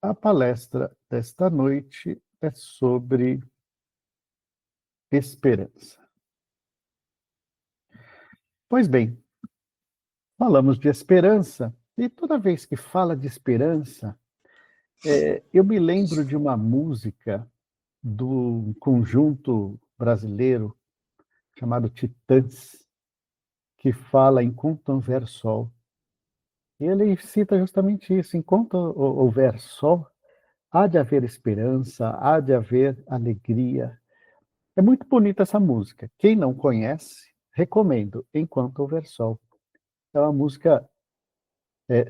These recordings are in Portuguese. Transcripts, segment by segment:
A palestra desta noite é sobre esperança. Pois bem, falamos de esperança, e toda vez que fala de esperança, eu me lembro de uma música do conjunto brasileiro chamado Titãs, que fala enquanto houver sol. E ele cita justamente isso: enquanto houver sol, há de haver esperança, há de haver alegria. É muito bonita essa música. Quem não conhece, recomendo, Enquanto Houver Sol. É uma música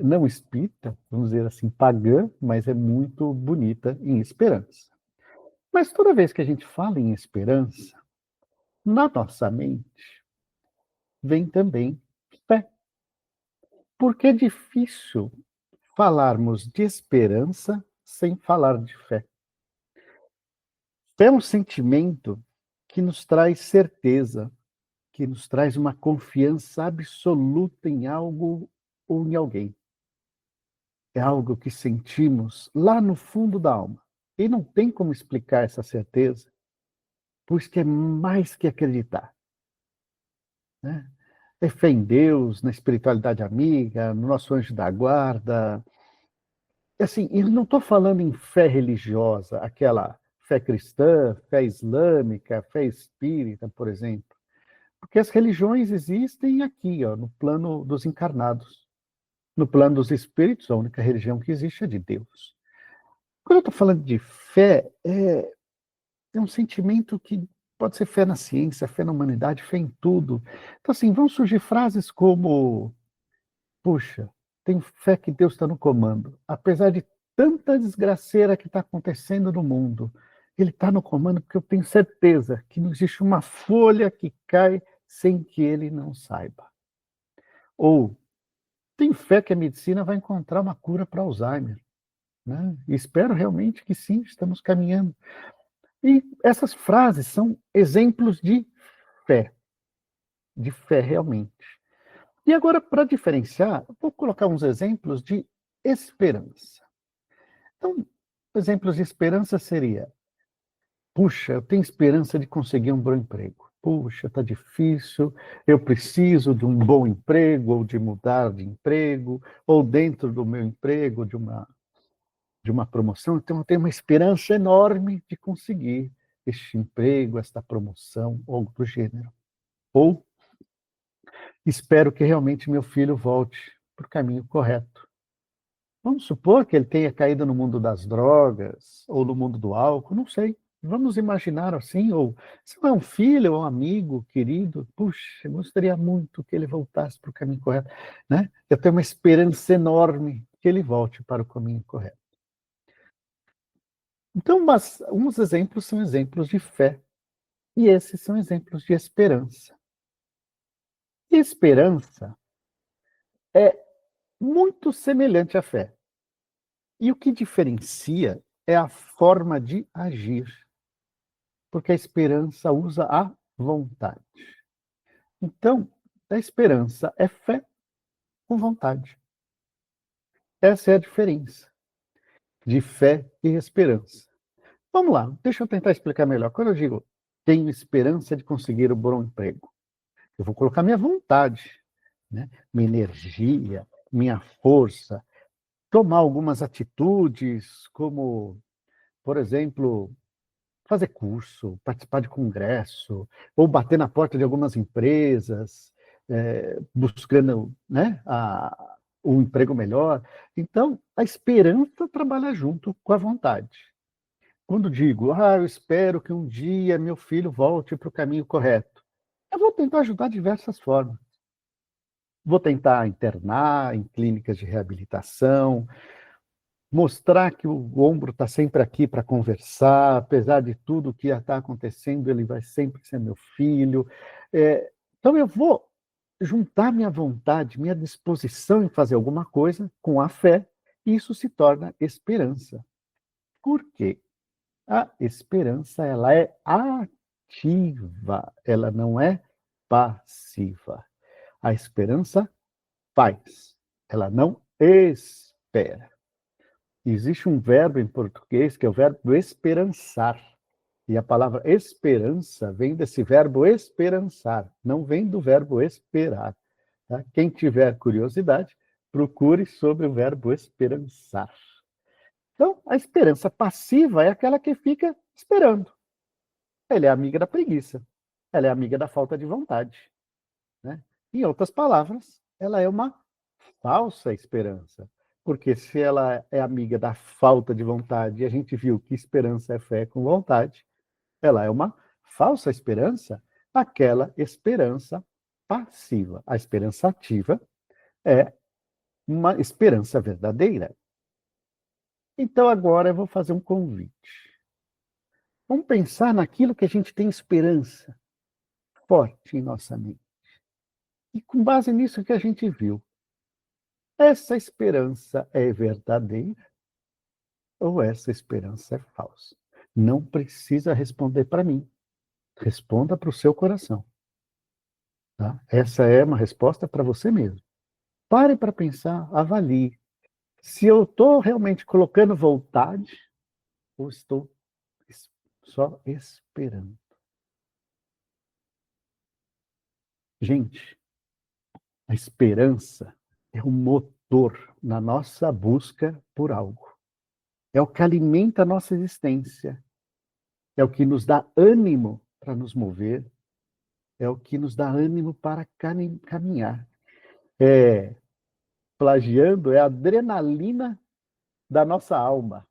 não espírita, vamos dizer assim, pagã, mas é muito bonita em esperança. Mas toda vez que a gente fala em esperança, na nossa mente vem também fé. Porque é difícil falarmos de esperança sem falar de fé. Fé é um sentimento que nos traz certeza, que nos traz uma confiança absoluta em algo ou em alguém. É algo que sentimos lá no fundo da alma. E não tem como explicar essa certeza, pois que é mais que acreditar, né? É fé em Deus, na espiritualidade amiga, no nosso anjo da guarda. Assim, eu não estou falando em fé religiosa, aquela fé cristã, fé islâmica, fé espírita, por exemplo. Porque as religiões existem aqui, ó, no plano dos encarnados. No plano dos espíritos, a única religião que existe é de Deus. Quando eu estou falando de fé, é um sentimento que pode ser fé na ciência, fé na humanidade, fé em tudo. Então, assim, vão surgir frases como: puxa, tenho fé que Deus está no comando. Apesar de tanta desgraceira que está acontecendo no mundo, Ele está no comando porque eu tenho certeza que não existe uma folha que cai sem que Ele não saiba. Ou, tenho fé que a medicina vai encontrar uma cura para Alzheimer, né? E espero realmente que sim, estamos caminhando. E essas frases são exemplos de fé realmente. E agora, para diferenciar, eu vou colocar uns exemplos de esperança. Então, exemplos de esperança seria: puxa, eu tenho esperança de conseguir um bom emprego. Puxa, está difícil, eu preciso de um bom emprego, ou de mudar de emprego, ou dentro do meu emprego, de uma promoção, então eu tenho uma esperança enorme de conseguir este emprego, esta promoção, algo do gênero. Ou espero que realmente meu filho volte para o caminho correto. Vamos supor que ele tenha caído no mundo das drogas, ou no mundo do álcool, não sei. Vamos imaginar assim, ou se não é um filho, ou um amigo querido, puxa, eu gostaria muito que ele voltasse para o caminho correto, né? Eu tenho uma esperança enorme que ele volte para o caminho correto. Então, uns exemplos são exemplos de fé, e esses são exemplos de esperança. E esperança é muito semelhante à fé. E o que diferencia é a forma de agir, porque a esperança usa a vontade. Então, a esperança é fé com vontade. Essa é a diferença de fé e esperança. Vamos lá, deixa eu tentar explicar melhor. Quando eu digo tenho esperança de conseguir um bom emprego, eu vou colocar minha vontade, né? Minha energia, minha força, tomar algumas atitudes, como, por exemplo, fazer curso, participar de congresso, ou bater na porta de algumas empresas, buscando, né, um emprego melhor. Então, a esperança trabalha junto com a vontade. Quando digo, eu espero que um dia meu filho volte para o caminho correto, eu vou tentar ajudar de diversas formas. Vou tentar internar em clínicas de reabilitação, mostrar que o ombro está sempre aqui para conversar, apesar de tudo que está acontecendo, ele vai sempre ser meu filho. Então, eu vou juntar minha vontade, minha disposição em fazer alguma coisa com a fé, e isso se torna esperança. Por quê? A esperança, ela é ativa, ela não é passiva. A esperança faz, ela não espera. Existe um verbo em português que é o verbo esperançar. E a palavra esperança vem desse verbo esperançar, não vem do verbo esperar. Tá? Quem tiver curiosidade, procure sobre o verbo esperançar. Então, a esperança passiva é aquela que fica esperando. Ela é amiga da preguiça. Ela é amiga da falta de vontade. Né? Em outras palavras, ela é uma falsa esperança. Porque se ela é amiga da falta de vontade, e a gente viu que esperança é fé com vontade, ela é uma falsa esperança, aquela esperança passiva. A esperança ativa é uma esperança verdadeira. Então agora eu vou fazer um convite. Vamos pensar naquilo que a gente tem esperança forte em nossa mente. E com base nisso que a gente viu, essa esperança é verdadeira ou essa esperança é falsa? Não precisa responder para mim. Responda para o seu coração. Tá? Essa é uma resposta para você mesmo. Pare para pensar, avalie. Se eu estou realmente colocando vontade ou estou só esperando. Gente, a esperança é o motor na nossa busca por algo. É o que alimenta a nossa existência. É o que nos dá ânimo para nos mover. É o que nos dá ânimo para caminhar. Plagiando, é a adrenalina da nossa alma.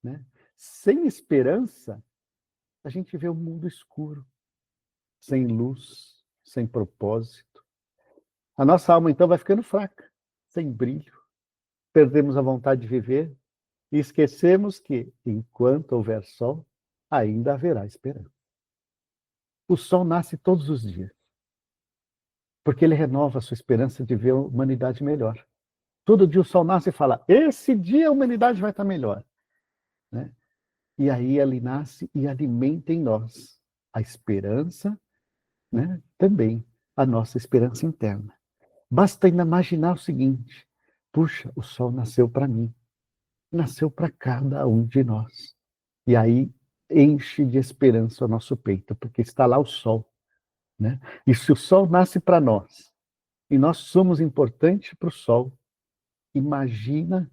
Né? Sem esperança, a gente vê o mundo escuro, sem luz, sem propósito. A nossa alma, então, vai ficando fraca, sem brilho. Perdemos a vontade de viver e esquecemos que, enquanto houver sol, ainda haverá esperança. O sol nasce todos os dias, porque ele renova a sua esperança de ver a humanidade melhor. Todo dia o sol nasce e fala, esse dia a humanidade vai estar melhor. Né? E aí ele nasce e alimenta em nós a esperança, né? Também a nossa esperança interna. Basta imaginar o seguinte, puxa, o sol nasceu para mim, nasceu para cada um de nós. E aí enche de esperança o nosso peito, porque está lá o sol. Né? E se o sol nasce para nós, e nós somos importantes para o sol, imagina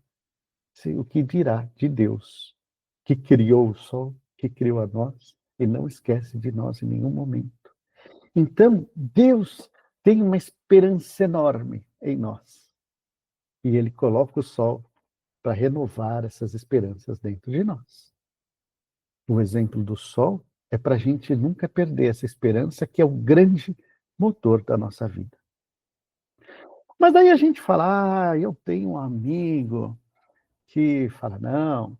o que dirá de Deus, que criou o sol, que criou a nós, e não esquece de nós em nenhum momento. Então, Deus tem uma esperança enorme em nós. E Ele coloca o sol para renovar essas esperanças dentro de nós. O exemplo do sol é para a gente nunca perder essa esperança, que é o grande motor da nossa vida. Mas daí a gente fala, eu tenho um amigo que fala, não,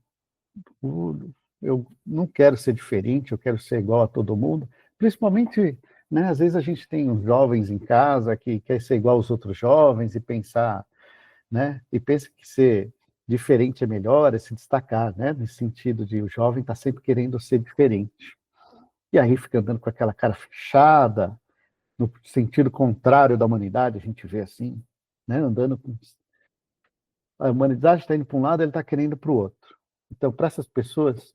eu não quero ser diferente, eu quero ser igual a todo mundo. Principalmente, né, às vezes a gente tem uns jovens em casa que quer ser igual aos outros jovens e pensar, né, e pensa que ser diferente é melhor, é se destacar, né, no sentido de o jovem está sempre querendo ser diferente. E aí fica andando com aquela cara fechada, no sentido contrário da humanidade, a gente vê assim, né, andando com... A humanidade está indo para um lado, ele está querendo para o outro. Então, para essas pessoas,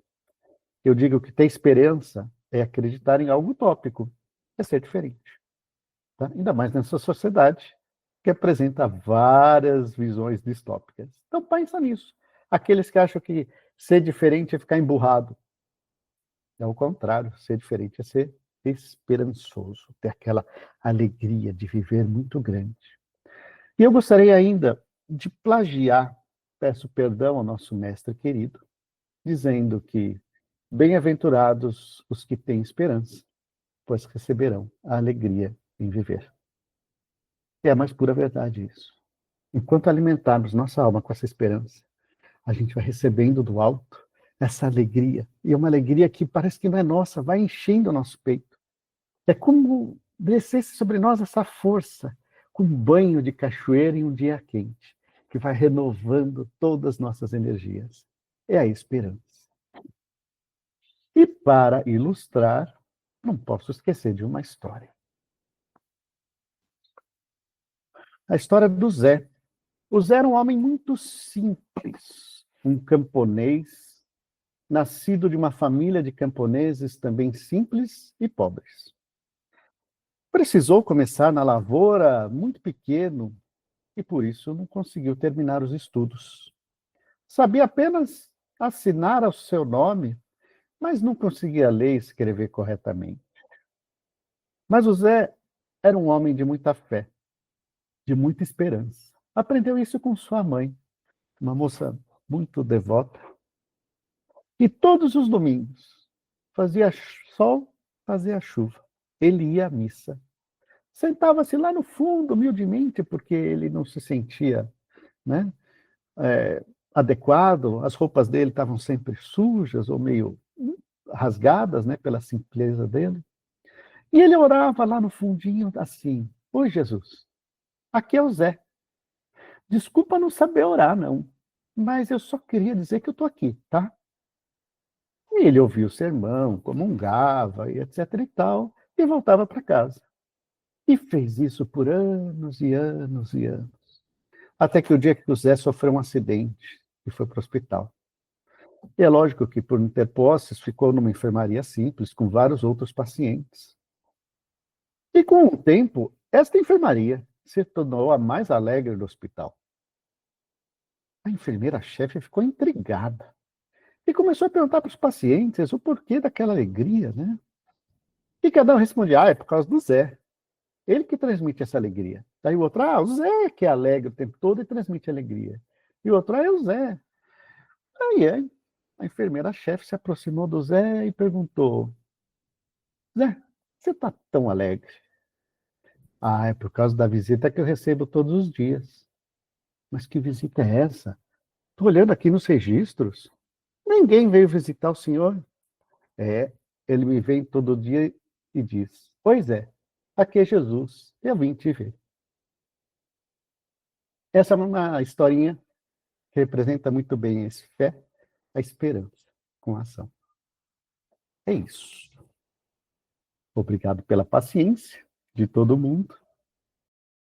eu digo que ter esperança é acreditar em algo utópico, é ser diferente. Tá? Ainda mais nessa sociedade que apresenta várias visões distópicas. Então pensa nisso. Aqueles que acham que ser diferente é ficar emburrado. É o contrário, ser diferente é ser esperançoso, ter aquela alegria de viver muito grande. E eu gostaria ainda de plagiar, peço perdão ao nosso mestre querido, dizendo que bem-aventurados os que têm esperança, pois receberão a alegria em viver. É a mais pura verdade isso. Enquanto alimentarmos nossa alma com essa esperança, a gente vai recebendo do alto essa alegria. E é uma alegria que parece que não é nossa, vai enchendo o nosso peito. É como descesse sobre nós essa força, com um banho de cachoeira em um dia quente, que vai renovando todas as nossas energias. É a esperança. E para ilustrar, não posso esquecer de uma história. A história do Zé. O Zé era um homem muito simples. um camponês, nascido de uma família de camponeses também simples e pobres. Precisou começar na lavoura muito pequeno e por isso não conseguiu terminar os estudos. Sabia apenas assinar o seu nome, mas não conseguia ler e escrever corretamente. Mas o Zé era um homem de muita fé, de muita esperança. Aprendeu isso com sua mãe, uma moça muito devota, e todos os domingos, fazia sol, fazia chuva, ele ia à missa. Sentava-se lá no fundo, humildemente, porque ele não se sentia, né, adequado, as roupas dele estavam sempre sujas ou meio rasgadas, né, pela simpleza dele. E ele orava lá no fundinho assim: Oi, Jesus, aqui é o Zé. Desculpa não saber orar, não, mas eu só queria dizer que eu estou aqui, tá? E ele ouvia o sermão, comungava e etc e tal, e voltava para casa. E fez isso por anos e anos e anos. Até que o dia que o Zé sofreu um acidente e foi para o hospital. E é lógico que, por não ter posses, ficou numa enfermaria simples, com vários outros pacientes. E com o tempo, esta enfermaria se tornou a mais alegre do hospital. A enfermeira-chefe ficou intrigada e começou a perguntar para os pacientes o porquê daquela alegria, né? E cada um respondia: é por causa do Zé. Ele que transmite essa alegria. Daí o outro: o Zé que é alegre o tempo todo e transmite alegria. E o outro: é o Zé. Aí a enfermeira-chefe se aproximou do Zé e perguntou: Zé, você está tão alegre? É por causa da visita que eu recebo todos os dias. Mas que visita é essa? Estou olhando aqui nos registros. Ninguém veio visitar o senhor. É, ele me vem todo dia e diz: Pois é, aqui é Jesus, eu vim te ver. Essa é uma historinha que representa muito bem esse fé, a esperança com a ação. É isso. Obrigado pela paciência de todo mundo.